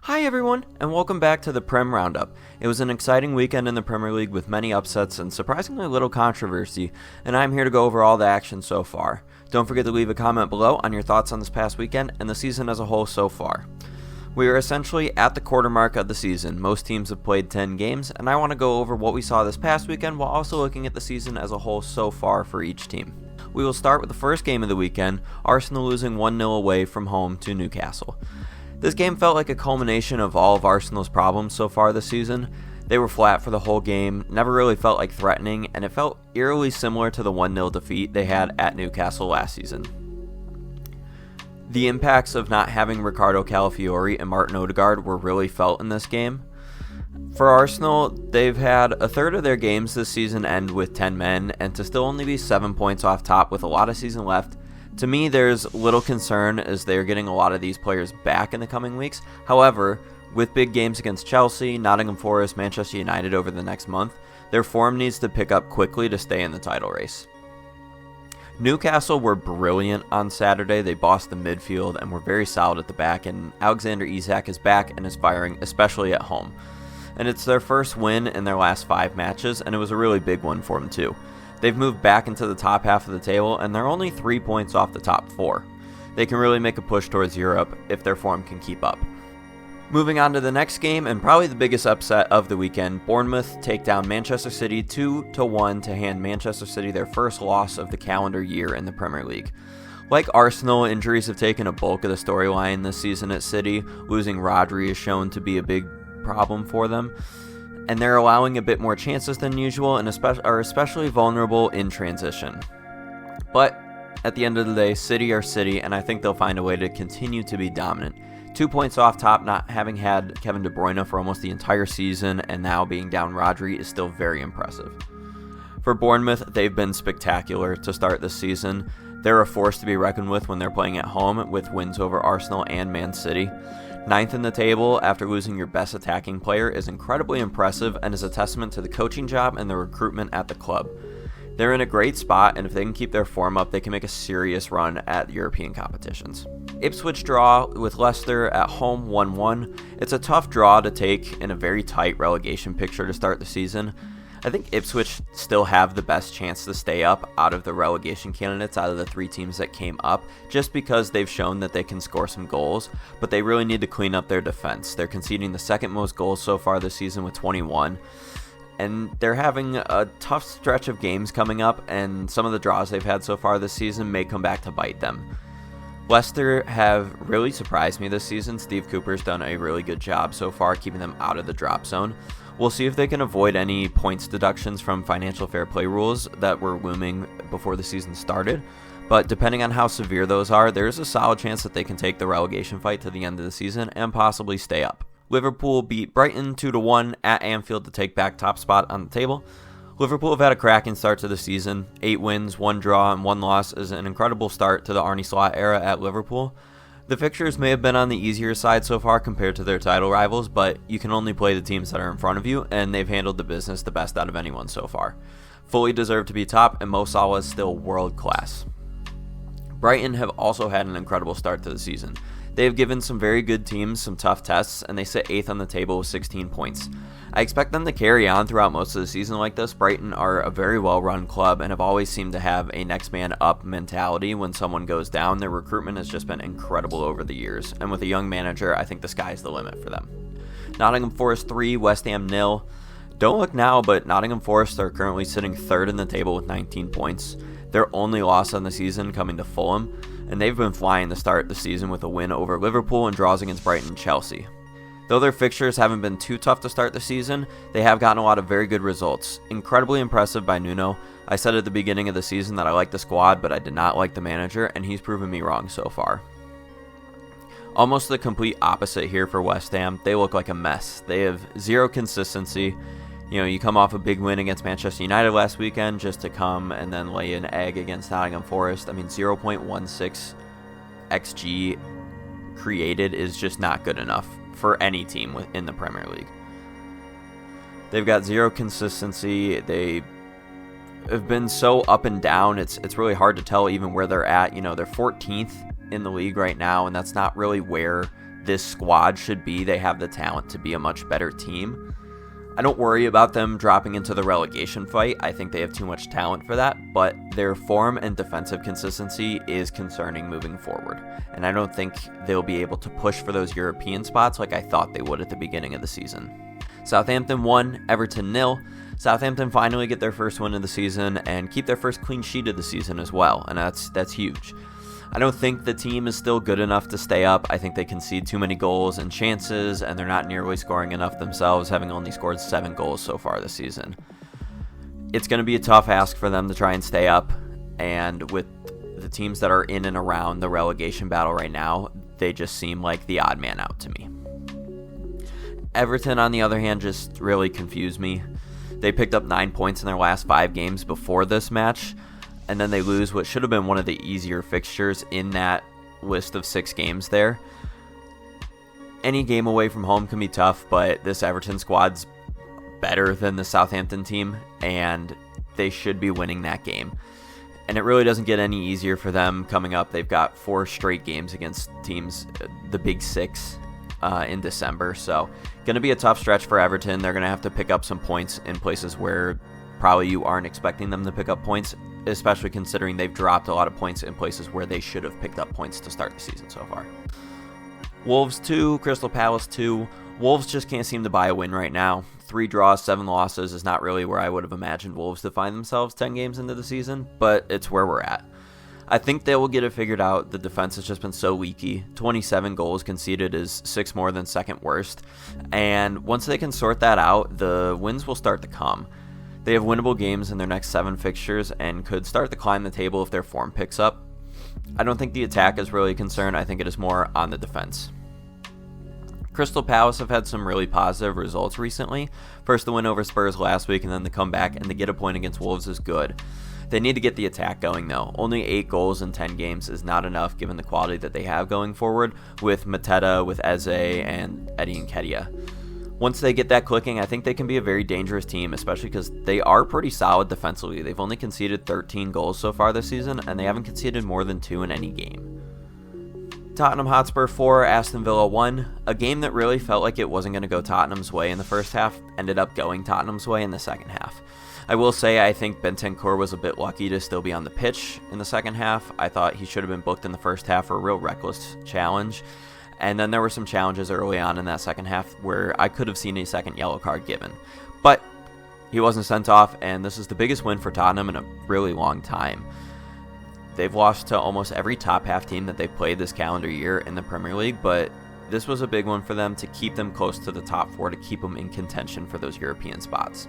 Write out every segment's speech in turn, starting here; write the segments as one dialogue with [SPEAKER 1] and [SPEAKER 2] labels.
[SPEAKER 1] Hi everyone, and welcome back to the Prem Roundup. It was an exciting weekend in the Premier League with many upsets and surprisingly little controversy, and I'm here to go over all the action so far. Don't forget to leave a comment below on your thoughts on this past weekend and the season as a whole so far. We are essentially at the quarter mark of the season. Most teams have played 10 games, and I want to go over what we saw this past weekend while also looking at the season as a whole so far for each team. We will start with the first game of the weekend, Arsenal losing 1-0 away from home to Newcastle. This game felt like a culmination of all of Arsenal's problems so far this season. They were flat for the whole game, never really felt like threatening, and it felt eerily similar to the 1-0 defeat they had at Newcastle last season. The impacts of not having Ricardo Calafiori and Martin Odegaard were really felt in this game. For Arsenal, they've had a third of their games this season end with 10 men, and to still only be 7 points off top with a lot of season left, to me, there's little concern as they're getting a lot of these players back in the coming weeks. However, with big games against Chelsea, Nottingham Forest, Manchester United over the next month, their form needs to pick up quickly to stay in the title race. Newcastle were brilliant on Saturday. They bossed the midfield and were very solid at the back, and Alexander Isak is back and is firing, especially at home. And it's their first win in their last 5 matches, and it was a really big one for them too. They've moved back into the top half of the table, and they're only 3 points off the top 4. They can really make a push towards Europe if their form can keep up. Moving on to the next game, and probably the biggest upset of the weekend, Bournemouth take down Manchester City 2-1 to hand Manchester City their first loss of the calendar year in the Premier League. Like Arsenal, injuries have taken a bulk of the storyline this season at City. Losing Rodri is shown to be a big problem for them, and they're allowing a bit more chances than usual and are especially vulnerable in transition. But at the end of the day, City are City, and I think they'll find a way to continue to be dominant. 2 points off top, not having had Kevin De Bruyne for almost the entire season and now being down Rodri is still very impressive. For Bournemouth, they've been spectacular to start this season. They're a force to be reckoned with when they're playing at home, with wins over Arsenal and Man City. 9th in the table after losing your best attacking player is incredibly impressive and is a testament to the coaching job and the recruitment at the club. They're in a great spot, and if they can keep their form up, they can make a serious run at European competitions. Ipswich draw with Leicester at home 1-1. It's a tough draw to take in a very tight relegation picture to start the season. I think Ipswich still have the best chance to stay up out of the relegation candidates out of the 3 teams that came up, just because they've shown that they can score some goals, but they really need to clean up their defense. They're conceding the second most goals so far this season with 21, and they're having a tough stretch of games coming up, and some of the draws they've had so far this season may come back to bite them. Leicester have really surprised me this season. Steve Cooper's done a really good job so far keeping them out of the drop zone. We'll see if they can avoid any points deductions from financial fair play rules that were looming before the season started, but depending on how severe those are, there's a solid chance that they can take the relegation fight to the end of the season and possibly stay up. Liverpool beat Brighton 2-1 at Anfield to take back top spot on the table. Liverpool have had a cracking start to the season. 8 wins, 1 draw, and 1 loss is an incredible start to the Arne Slot era at Liverpool. The fixtures may have been on the easier side so far compared to their title rivals, but you can only play the teams that are in front of you, and they've handled the business the best out of anyone so far. Fully deserve to be top, and Mo Salah is still world class. Brighton have also had an incredible start to the season. They have given some very good teams some tough tests, and they sit 8th on the table with 16 points. I expect them to carry on throughout most of the season like this. Brighton are a very well-run club and have always seemed to have a next man up mentality when someone goes down. Their recruitment has just been incredible over the years, and with a young manager, I think the sky's the limit for them. Nottingham Forest 3, West Ham 0. Don't look now, but Nottingham Forest are currently sitting 3rd in the table with 19 points. Their only loss on the season coming to Fulham, and they've been flying to start the season with a win over Liverpool and draws against Brighton and Chelsea. Though their fixtures haven't been too tough to start the season, they have gotten a lot of very good results. Incredibly impressive by Nuno. I said at the beginning of the season that I liked the squad, but I did not like the manager, and he's proven me wrong so far. Almost the complete opposite here for West Ham. They look like a mess. They have zero consistency. You come off a big win against Manchester United last weekend just to come and then lay an egg against Nottingham Forest. 0.16 XG created is just not good enough for any team within the Premier League. They've got zero consistency. They have been so up and down. It's really hard to tell even where they're at. They're 14th in the league right now, and that's not really where this squad should be. They have the talent to be a much better team. I don't worry about them dropping into the relegation fight. I think they have too much talent for that, but their form and defensive consistency is concerning moving forward. And I don't think they'll be able to push for those European spots like I thought they would at the beginning of the season. Southampton 1, Everton 0. Southampton finally get their first win of the season and keep their first clean sheet of the season as well, and that's huge. I don't think the team is still good enough to stay up. I think they concede too many goals and chances, and they're not nearly scoring enough themselves, having only scored 7 goals so far this season. It's going to be a tough ask for them to try and stay up, and with the teams that are in and around the relegation battle right now, they just seem like the odd man out to me. Everton, on the other hand, just really confused me. They picked up 9 points in their last 5 games before this match, and then they lose what should have been one of the easier fixtures in that list of 6 games there. Any game away from home can be tough, but this Everton squad's better than the Southampton team, and they should be winning that game. And it really doesn't get any easier for them coming up. They've got 4 straight games against teams, the Big Six, in December. So going to be a tough stretch for Everton. They're going to have to pick up some points in places where probably you aren't expecting them to pick up points, especially considering they've dropped a lot of points in places where they should have picked up points to start the season so far. Wolves 2, Crystal Palace 2. Wolves just can't seem to buy a win right now. 3 draws, 7 losses is not really where I would have imagined Wolves to find themselves 10 games into the season, but it's where we're at. I think they will get it figured out. The defense has just been so leaky. 27 goals conceded is 6 more than second worst, and once they can sort that out, the wins will start to come. They have winnable games in their next 7 fixtures and could start to climb the table if their form picks up. I don't think the attack is really a concern. I think it is more on the defense. Crystal Palace have had some really positive results recently. First, the win over Spurs last week, and then the comeback, and to get a point against Wolves is good. They need to get the attack going, though. Only 8 goals in 10 games is not enough given the quality that they have going forward with Mateta, with Eze, and Eddie Nketiah. Once they get that clicking, I think they can be a very dangerous team, especially because they are pretty solid defensively. They've only conceded 13 goals so far this season, and they haven't conceded more than 2 in any game. Tottenham Hotspur 4, Aston Villa 1. A game that really felt like it wasn't going to go Tottenham's way in the first half, ended up going Tottenham's way in the second half. I will say I think Bentancur was a bit lucky to still be on the pitch in the second half. I thought he should have been booked in the first half for a real reckless challenge. And then there were some challenges early on in that second half where I could have seen a second yellow card given. But he wasn't sent off, and this is the biggest win for Tottenham in a really long time. They've lost to almost every top half team that they've played this calendar year in the Premier League, but this was a big one for them to keep them close to the top 4, to keep them in contention for those European spots.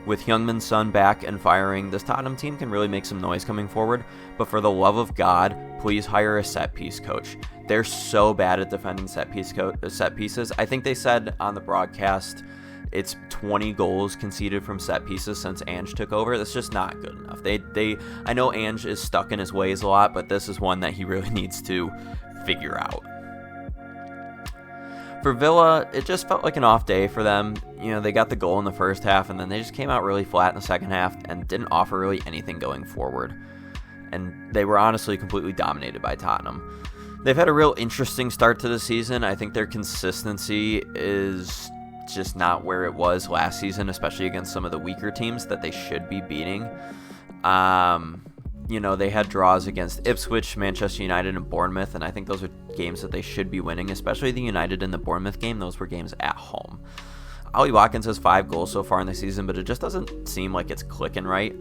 [SPEAKER 1] With Heung-min Son back and firing, this Tottenham team can really make some noise coming forward, but for the love of God, please hire a set-piece coach. They're so bad at defending set pieces. I think they said on the broadcast it's 20 goals conceded from set pieces since Ange took over. That's just not good enough. I know Ange is stuck in his ways a lot, but this is one that he really needs to figure out. For Villa, it just felt like an off day for them. You know, they got the goal in the first half, and then they just came out really flat in the second half and didn't offer really anything going forward. And they were honestly completely dominated by Tottenham. They've had a real interesting start to the season. I think their consistency is just not where it was last season, especially against some of the weaker teams that they should be beating. They had draws against Ipswich, Manchester United, and Bournemouth, and I think those are games that they should be winning, especially the United and the Bournemouth game. Those were games at home. Ollie Watkins has 5 goals so far in the season, but it just doesn't seem like it's clicking right.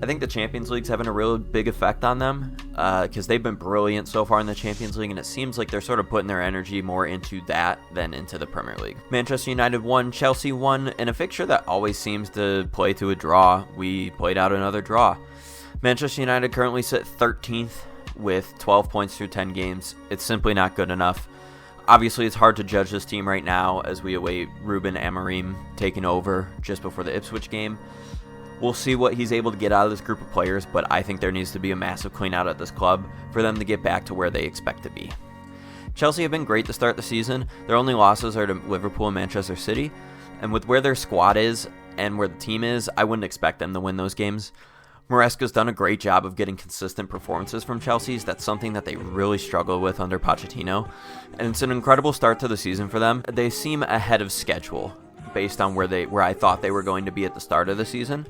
[SPEAKER 1] I think the Champions League's having a real big effect on them because they've been brilliant so far in the Champions League, and it seems like they're sort of putting their energy more into that than into the Premier League. Manchester United won, Chelsea won, in a fixture that always seems to play to a draw. We played out another draw. Manchester United currently sit 13th with 12 points through 10 games. It's simply not good enough. Obviously, it's hard to judge this team right now as we await Ruben Amorim taking over just before the Ipswich game. We'll see what he's able to get out of this group of players, but I think there needs to be a massive clean out at this club for them to get back to where they expect to be. Chelsea have been great to start the season. Their only losses are to Liverpool and Manchester City, and with where their squad is and where the team is, I wouldn't expect them to win those games. Maresca's done a great job of getting consistent performances from Chelsea's. That's something that they really struggle with under Pochettino, and it's an incredible start to the season for them. They seem ahead of schedule based on where I thought they were going to be at the start of the season,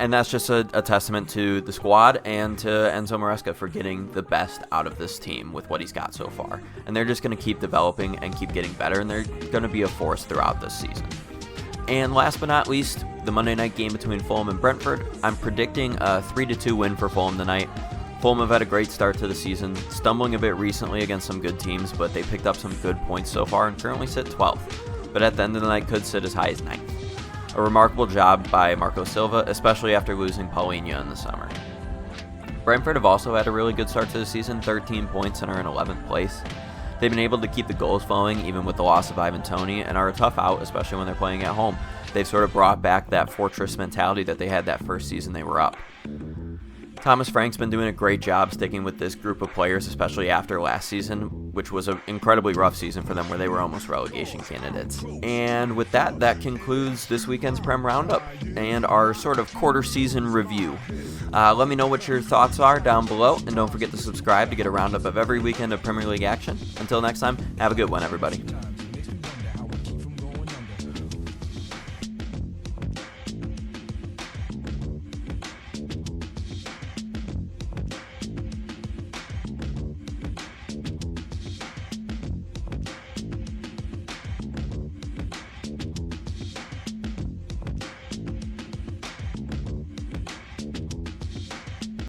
[SPEAKER 1] and that's just a testament to the squad and to Enzo Maresca for getting the best out of this team with what he's got so far. And they're just going to keep developing and keep getting better, and they're going to be a force throughout this season. And last but not least, the Monday night game between Fulham and Brentford. I'm predicting a 3-2 win for Fulham tonight. Fulham have had a great start to the season, stumbling a bit recently against some good teams, but they picked up some good points so far and currently sit 12th. But at the end of the night could sit as high as 9th. A remarkable job by Marco Silva, especially after losing Paulinho in the summer. Brentford have also had a really good start to the season, 13 points and are in 11th place. They've been able to keep the goals flowing even with the loss of Ivan Toney and are a tough out, especially when they're playing at home. They've sort of brought back that fortress mentality that they had that first season they were up. Thomas Frank's been doing a great job sticking with this group of players, especially after last season, which was an incredibly rough season for them where they were almost relegation candidates. And with that, that concludes this weekend's Prem Roundup and our sort of quarter season review. Let me know what your thoughts are down below, and don't forget to subscribe to get a roundup of every weekend of Premier League action. Until next time, have a good one, everybody.